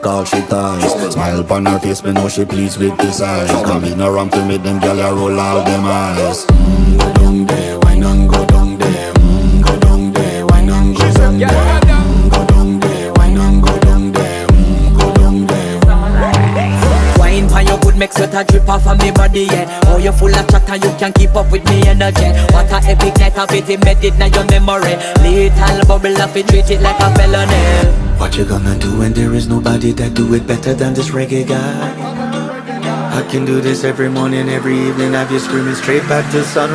all she ties. Smile upon her face, me know she pleased with this eyes. Coming around to make them gyal a roll out them eyes. Go down there, why not go down there? Go down there, why not go down there? Go down there, why not go down there? Go down there. Wine for your good make sweat a drip off of me body, yeah. Oh, you full of chatter, you can keep up with me energy. What a epic night of it, embedded in your memory. Little bubble of it, treat it like a felony. What you gonna do when there is nobody that do it better than this reggae guy? I can do this every morning, every evening, have you screaming straight back to sun.